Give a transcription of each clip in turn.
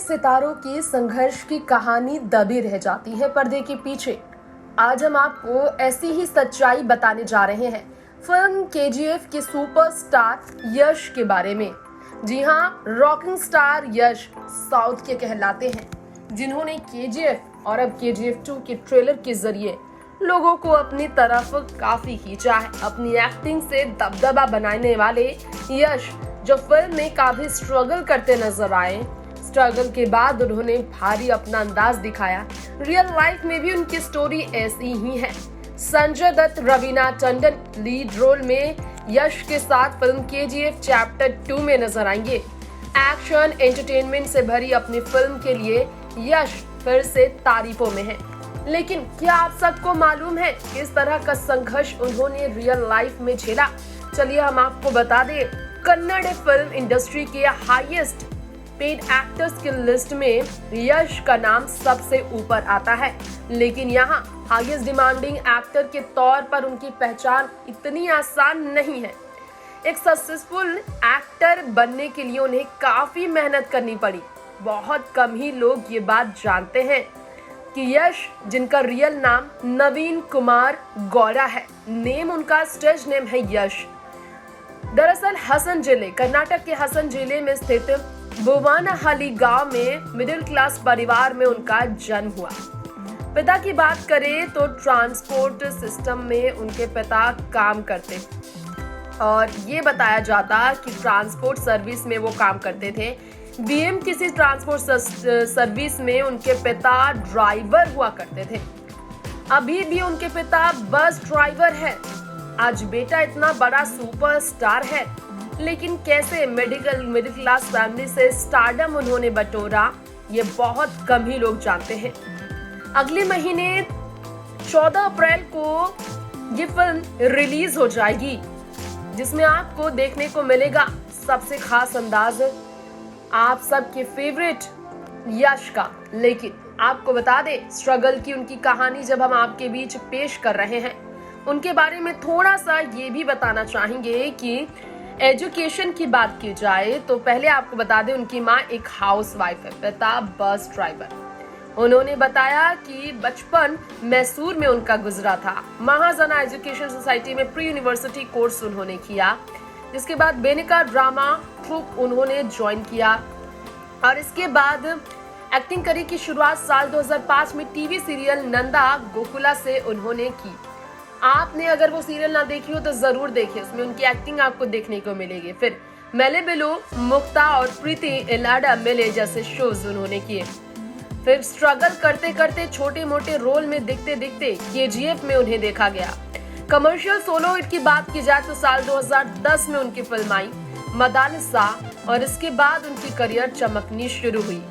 सितारों की संघर्ष की कहानी दबी रह जाती है पर्दे के पीछे। आज हम आपको ऐसी ही सच्चाई बताने जा रहे हैं फिल्म केजीएफ के सुपरस्टार यश के बारे में। जी हाँ, रॉकिंग स्टार यश साउथ के कहलाते हैं, जिन्होंने केजीएफ और अब केजीएफ 2 के ट्रेलर के जरिए लोगों को अपनी तरफ काफी खींचा है। अपनी एक्टिंग से दबदबा बनाने वाले यश जो फिल्म में काफी स्ट्रगल करते नजर आए, स्ट्रगल के बाद उन्होंने भारी अपना अंदाज दिखाया। रियल लाइफ में भी उनकी स्टोरी ऐसी ही है। संजय दत्त, रवीना टंडन लीड रोल में यश के साथ फिल्म केजीएफ चैप्टर 2 में नजर आएंगे। एक्शन एंटरटेनमेंट से भरी अपनी फिल्म के लिए यश फिर से तारीफों में है। लेकिन क्या आप सबको मालूम है किस तरह का संघर्ष उन्होंने रियल लाइफ में झेला? चलिए हम आपको बता दें। कन्नड़ फिल्म इंडस्ट्री के हाईएस्ट पेड एक्टर्स की लिस्ट में यश का नाम सबसे ऊपर आता है, लेकिन यहाँ हाईएस्ट डिमांडिंग एक्टर के तौर पर उनकी पहचान इतनी आसान नहीं है। एक सक्सेसफुल एक्टर बनने के लिए उन्हें काफी मेहनत करनी पड़ी। बहुत कम ही लोग ये बात जानते हैं कि यश, जिनका रियल नाम नवीन कुमार गौड़ा है, नेम उनका स्टेज नेम है यश, दरअसल हसन जिले, कर्नाटक के हसन जिले में स्थित भुवनहली गांव में मिडिल क्लास परिवार में उनका जन्म हुआ। पिता की बात करें तो ट्रांसपोर्ट सिस्टम में उनके पिता काम करते और ये बताया जाता कि ट्रांसपोर्ट सर्विस में वो काम करते थे। बीएम किसी ट्रांसपोर्ट सर्विस में उनके पिता ड्राइवर हुआ करते थे। अभी भी उनके पिता बस ड्राइवर है। आज बेटा इतना बड़ा सुपरस्टार है, लेकिन कैसे मिडिल क्लास फैमिली से स्टारडम उन्होंने बटोरा, ये बहुत कम ही लोग जानते हैं। अगले महीने 14 अप्रैल को ये फिल्म रिलीज हो जाएगी, जिसमें आपको देखने को मिलेगा सबसे खास अंदाज आप सबके फेवरेट यश का। लेकिन आपको बता दें, स्ट्रगल की उनकी कहानी जब हम आपके बीच पेश कर रहे हैं, उनके बारे में थोड़ा सा ये भी बताना चाहेंगे कि एजुकेशन की बात की जाए तो पहले आपको बता दें, उनकी माँ एक हाउसवाइफ है, पिता बस ड्राइवर। उन्होंने बताया कि बचपन मैसूर में उनका गुजरा था। महाजना एजुकेशन सोसाइटी में प्री यूनिवर्सिटी कोर्स उन्होंने किया, जिसके बाद बेनिका ड्रामा ट्रूप उन्होंने ज्वाइन किया और इसके बाद एक्टिंग करियर की शुरुआत साल 2005 में टीवी सीरियल नंदा गोकुला से उन्होंने की। आपने अगर वो सीरियल ना देखी हो तो जरूर देखिए, उसमें उनकी एक्टिंग आपको देखने को मिलेगी। फिर मेले बिलू, मुक्ता और प्रीति इलाडा मिले जैसे शोज उन्होंने किए। फिर स्ट्रगल करते करते छोटे मोटे रोल में दिखते दिखते केजीएफ में उन्हें देखा गया। कमर्शियल सोलो हिट की बात की जाए तो साल 2010 में उनकी फिल्म आई मदालसा और इसके बाद उनकी करियर चमकनी शुरू हुई।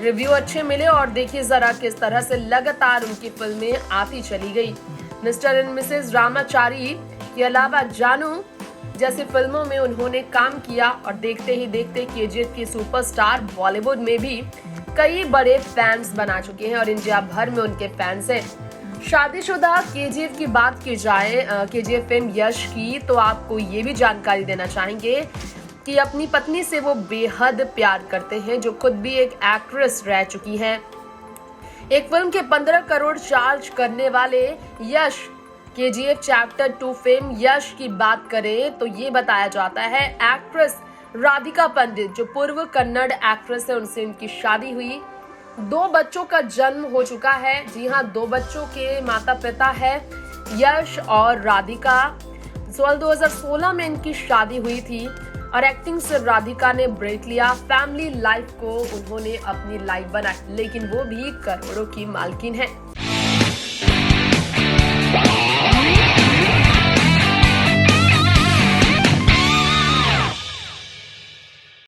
रिव्यू अच्छे मिले और देखिए जरा किस तरह से लगातार उनकी फिल्में आती चली गई। मिस्टर एंड मिसेस रामाचारी के अलावा जानू जैसी फिल्मों में उन्होंने काम किया और देखते ही देखते केजीएफ के सुपरस्टार बॉलीवुड में भी कई बड़े फैंस बना चुके हैं और इंडिया भर में उनके फैंस हैं। शादीशुदा केजीएफ की बात की जाए, केजीएफ फिल्म यश की, तो आपको ये भी जानकारी देना चाहेंगे कि अपनी पत्नी से वो बेहद प्यार करते हैं, जो खुद भी एक एक्ट्रेस रह चुकी हैं। एक फिल्म के 15 करोड़ चार्ज करने वाले यश केजीएफ चैप्टर 2 फिल्म यश की बात करें तो ये बताया जाता है एक्ट्रेस राधिका पंडित, जो पूर्व कन्नड़ एक्ट्रेस है, उनसे उनकी शादी हुई। 2 बच्चों का जन्म हो चुका है। जी हाँ, 2 बच्चों के माता पिता है यश और राधिका। साल 2016 में इनकी शादी हुई थी और एक्टिंग से राधिका ने ब्रेक लिया। फैमिली लाइफ को उन्होंने अपनी लाइफ बनाई, लेकिन वो भी करोड़ों की मालकिन है।